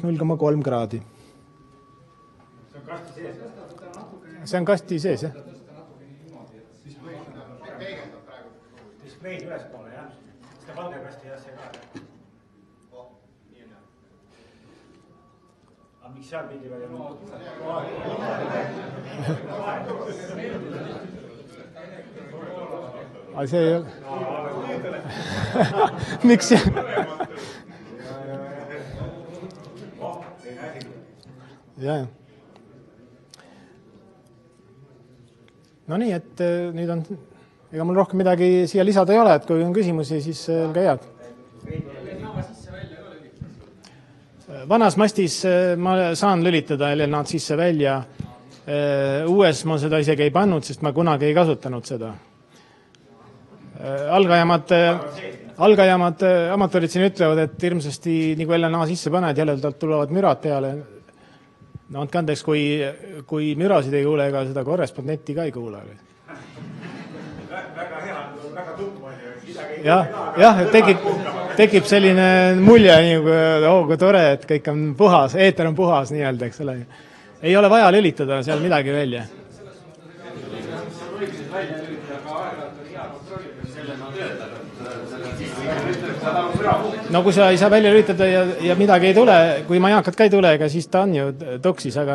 -0,3 kraadi. See on kasti sees, jah. Displeid ülespoole, jah. Seda valgekasti jah, see ka. Aga miks seal pildi välja muutud? Aga see ei ole... Miks see... Jah. No nii, et nüüd on... Ega mul rohkem midagi siia lisada ei ole, et kui on küsimusi, siis olge head. Vanas mastis ma saan lülitada LNA-d sisse välja. Uues ma seda isegi ei pannud, sest ma kunagi ei kasutanud seda. Algajamad amatöörid siin ütlevad, et hirmsasti nagu LNA sisse paned, jällelt tulevad mürad peale. No andke andeks, kui mürasid ei kuule, ega seda korrespondetti ka ei kuule. Väga hea, väga tundma. Jah, tekib selline mulje, kui tore, et kõik on puhas, eeter on puhas, nii-öelda, eks ole. Ei ole vaja lülitada seal midagi välja. No kui sa ei saa välja lülitada ja midagi ei tule, kui majakat ka ei tule, ega siis ta on ju toksis, aga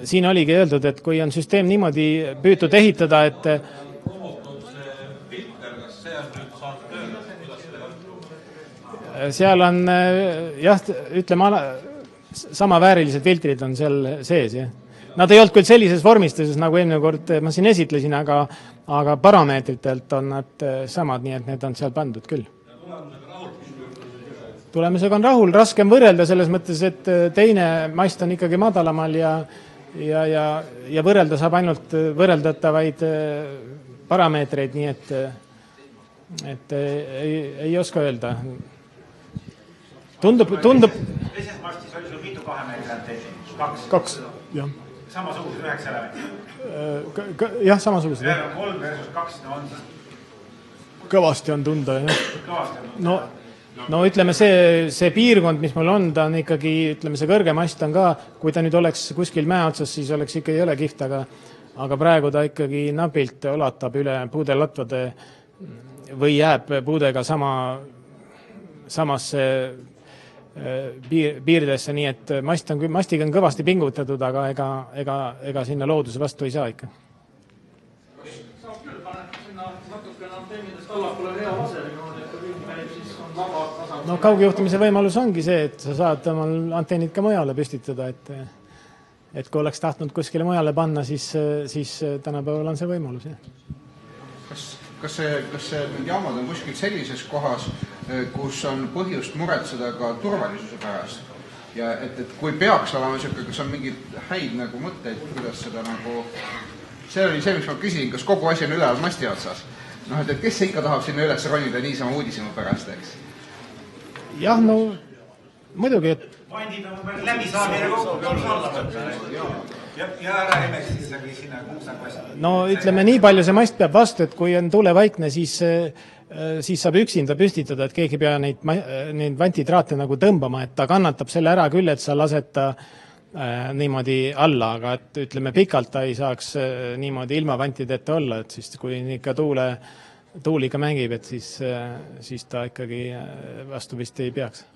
siin oligi öeldud, et kui on süsteem niimoodi püütud ehitada, et seal on, jah, ütleme, samaväärilised filtrid on seal sees, jah. Nad ei olnud küll sellises vormistuses, nagu eelmine kord ma siin esitlesin, aga parameetritelt on nad samad, nii et need on seal pandud küll. Tulemusega on rahul, raskem võrrelda selles mõttes, et teine mast on ikkagi madalamal ja võrrelda saab ainult võrreldatavaid parameetreid, nii et ei oska öelda. Tundub... Teises mastis oli sul mitu 2 meetri antenni? 2, jah. Samasugused 9 elementi? Jah, samasugused. 3 versus 2, no on siis... Kõvasti on tunda, jah. Kõvasti on tunda. No ütleme, see piirkond, mis mul on, ta on ikkagi, ütleme, see kõrge mast on ka, kui ta nüüd oleks kuskil mäe otsas, siis oleks ikka ei ole kihvt, aga praegu ta ikkagi napilt ulatab üle puudelatvade või jääb puudega samasse piiridesse, nii et mastiga on kõvasti pingutatud, aga ega sinna looduse vastu ei saa ikka. Saab küll, paned sinna natukene antennidest allapoole hea laseri, et siis on vaba tasand. No kaugjuhtimise võimalus ongi see, et sa saad omal antennid ka mujale püstitada, et kui oleks tahtnud kuskile mujale panna, siis tänapäeval on see võimalus, jah. Kas see jaamad on kuskil sellises kohas, kus on põhjust muretseda ka turvalisuse pärast? Ja et kui peaks olema selline, kas on mingid häid nagu mõtteid, kuidas seda nagu... See oli see, miks ma küsin, kas kogu asi on üleval masti otsas? No, et kes ikka tahab sinna üles ronida niisama uudisema pärast, eks? Jah, no muidugi, et... Vandid on läbi saamine kokku, ja ära emeks siis sinna kuusaklasse. No ütleme, nii palju see mast peab vastu, et kui on tuulevaikne, siis saab üksinda püstitada, et keegi pea neid vantitraate nagu tõmbama, et ta kannatab selle ära küll, et sa lased ta niimoodi alla, aga et ütleme, pikalt ta ei saaks niimoodi ilma vantideta olla, et siis kui ikka tuuliga mängib, et siis ta ikkagi vastu vist ei peaks.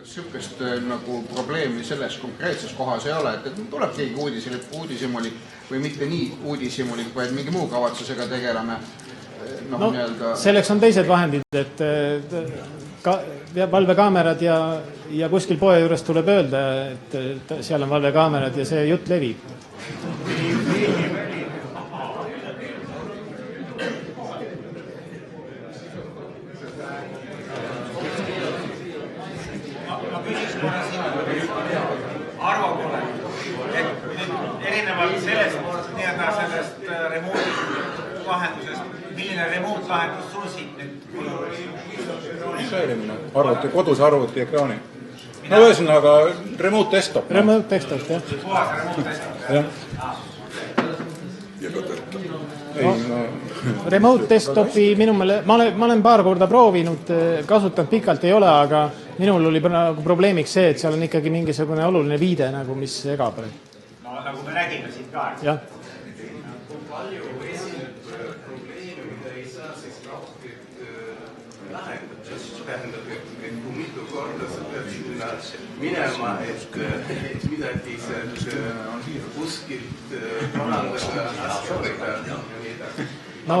Sihukest nagu probleemi selles konkreetses kohas ei ole, et tuleb keegi uudishimulik või mitte nii uudishimulik, vaid mingi muu kavatsusega tegeleme. No, selleks on teised vahendid, et valvekaamerad ja kuskil poe juures tuleb öelda, et seal on valvekaamerad ja see jutt levib. Sellest remootlahendusest, milline remootlahendus sul siit nüüd kulub? Koduse arvuti ekraani. No ühesõnaga remote desktop. Remote desktop, jah. Puhas remote desktop. Remote desktopi minu meelest, ma olen paar korda proovinud, kasutanud pikalt ei ole, minul oli praegu probleemiks see, et seal on ikkagi mingisugune oluline viide nagu, mis segab. No nagu me nägime siin ka. Jah. Palju esineb probleemi, mida ei saa siis raudteed lahendada. Tähendab, et kui mitu korda sa pead sinna minema, et midagi sealt kuskilt parandada, asjadega ja nii edasi. No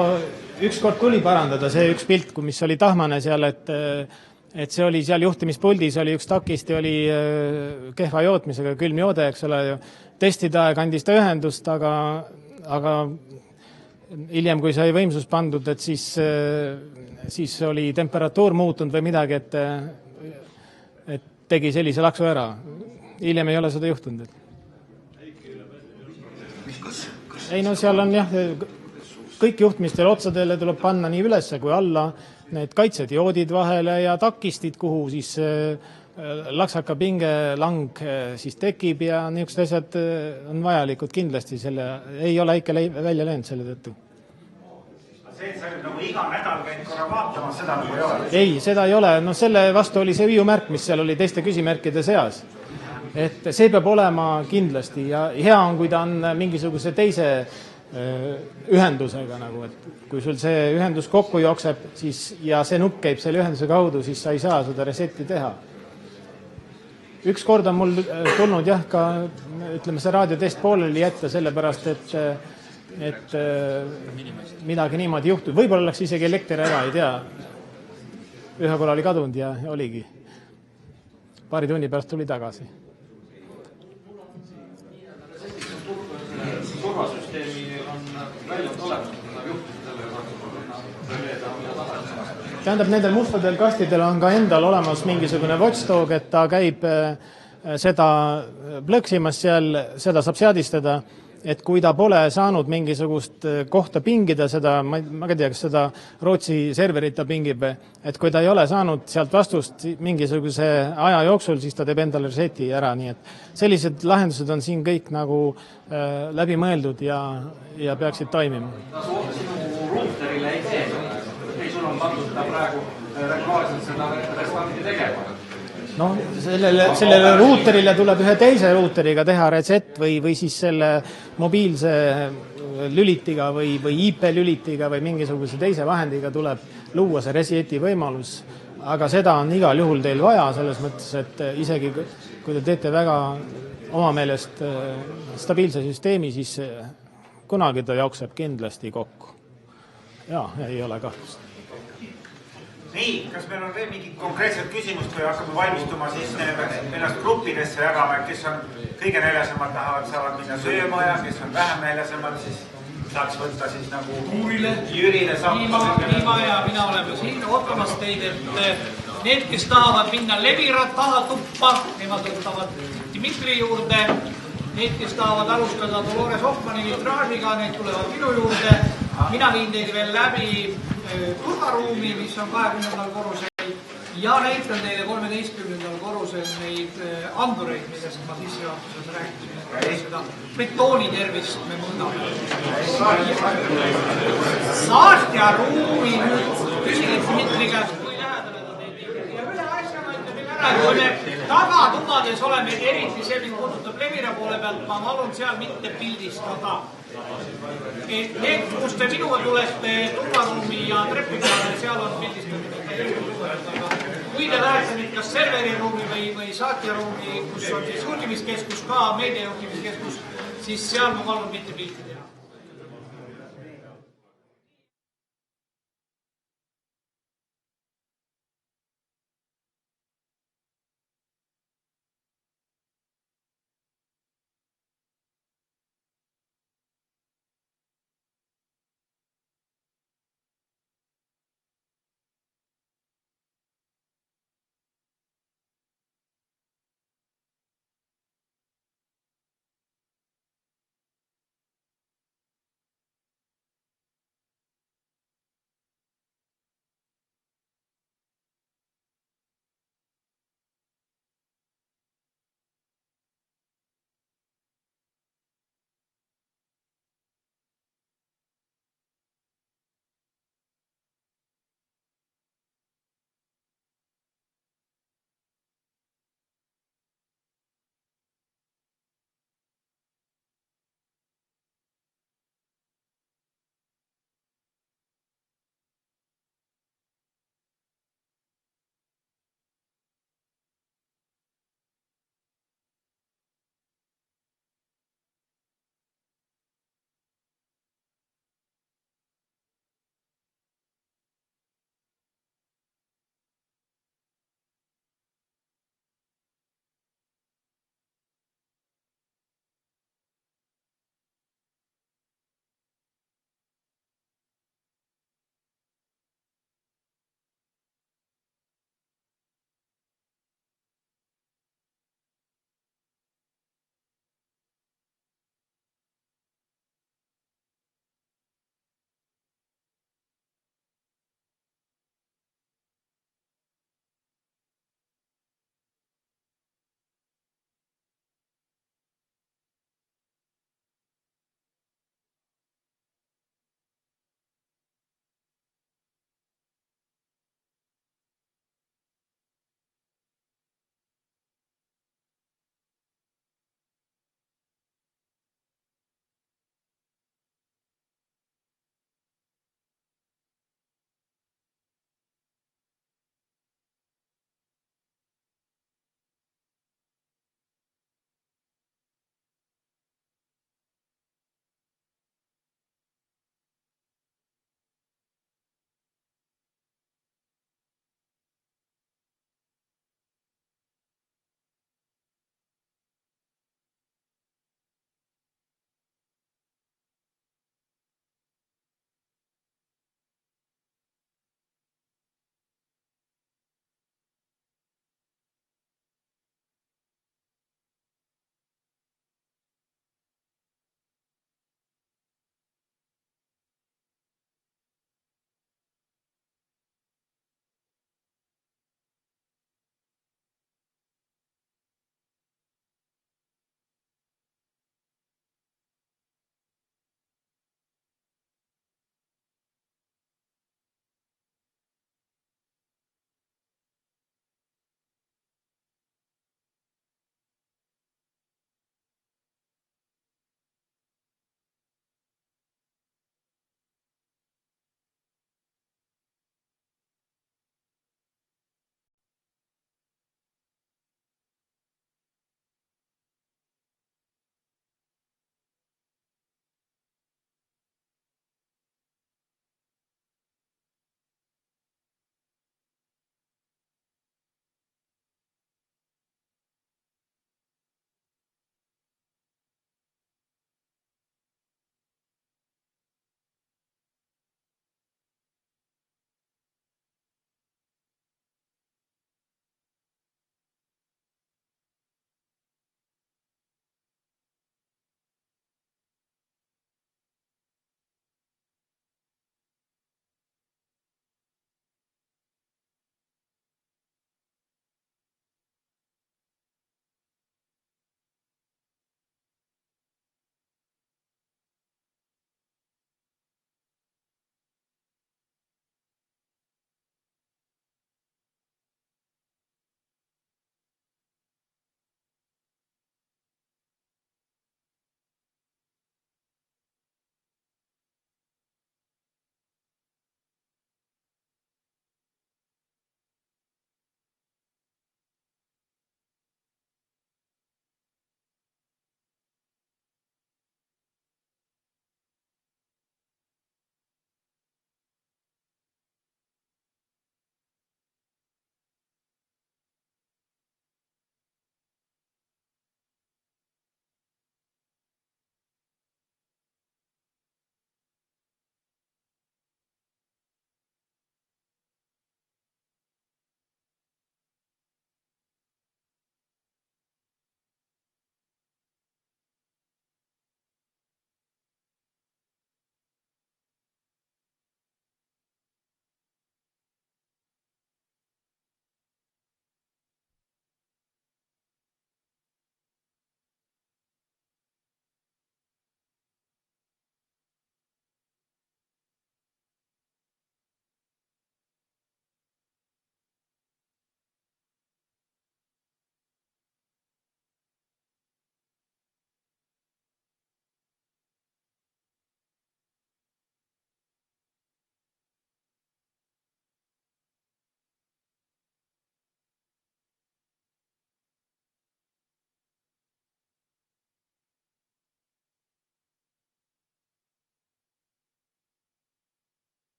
ükskord tuli parandada see üks pilt, mis oli tahmane seal, et see oli seal juhtimispuldis, oli üks takisti, oli kehva jootmisega, külm joode, eks ole, testide aeg andis ta ühendust, aga hiljem, kui sai võimsus pandud, et siis oli temperatuur muutunud või midagi, et tegi sellise laksu ära. Hiljem ei ole seda juhtunud. Ei no seal on jah, kõik juhtmistel otsadele tuleb panna nii ülesse kui alla need kaitsedioodid vahele ja takistid, kuhu siis laksaka pingelang siis tekib ja niisugused asjad on vajalikud kindlasti. Ei ole ikka välja läinud selle tõttu. See, et sa nüüd nagu iga nädal käid korra vaatama, seda nagu ei ole? Ei, seda ei ole. No selle vastu oli see viiumärk, mis seal oli teiste küsimärkide seas. Et see peab olema kindlasti ja hea on, kui ta on mingisuguse teise ühendusega nagu, et kui sul see ühendus kokku jookseb siis, ja see nupp käib selle ühenduse kaudu, siis sa ei saa seda resetti teha. Üks kord on mul tulnud jah ka, ütleme, see raadiotest pooleli jätta sellepärast, et midagi niimoodi juhtub. Võib-olla oleks isegi elekter ära, ei tea. Ühe korra oli kadunud ja oligi. Paari tunni pärast tuli tagasi. Turvasüsteemi on välja olemas, kui nad juhtida selle Tähendab, nendel mustadel kastidel on ka endal olemas mingisugune watchdog, et ta käib seda plõksimas seal, seda saab seadistada, et kui ta pole saanud mingisugust kohta pingida seda, ma ei tea, kas seda Rootsi serverit ta pingib, et kui ta ei ole saanud sealt vastust mingisuguse aja jooksul, siis ta teeb endale reseti ära, nii et sellised lahendused on siin kõik nagu läbi mõeldud ja peaksid toimima. Sinu ruuterile ei tee, ei sul on pandud ta praegu regulaarselt seda restarti tegema. No, sellele ruuterile tuleb ühe teise ruuteriga teha reset või siis selle mobiilse lülitiga või IP-lülitiga või mingisuguse teise vahendiga tuleb luua see reseti võimalus. Aga seda on igal juhul teil vaja selles mõttes, et isegi kui te teete väga oma meelest stabiilse süsteemi, siis kunagi ta jookseb kindlasti kokku. Jaa, ei ole kahtlust. Nii, kas meil on veel mingi konkreetset küsimust või hakkame valmistuma siis ennast gruppidesse jagama, kes on kõige näljasemad, saavad minna sööma ja kes on vähem näljasemad, siis saaks võtta siis nagu Jürile saab. Niima ja mina oleme siin ootamas teid, et need, kes tahavad minna Levira tahatuppa, nemad võtavad Dmitri juurde. Need, kes tahavad alustada Dolores Hoffmanni vitraažiga, need tulevad minu juurde. Mina viin teid veel läbi turvaruumi, mis on 20. korrusel ja näitan teile 13. korrusel neid andureid, millest ma sissejuhatuses rääkisin. Seda betooni tervist me mõõdame. Saatja ruumi küsige Dmitri käest, kui lähedale ta teeb. Ja ühe asja ma ütlen veel ära, kui me tagatubades oleme, eriti see, mis puudutab Levira poole pealt, ma palun seal mitte pildistada. Need, kus te minuga tulete turvaruumi ja trepi peale, seal on pildistatud. Kui te lähete nüüd kas serveriruumi või saatjaruumi, kus on siis juhtimiskeskus ka, meediajuhtimiskeskus, siis seal ma palun mitte pilti teha.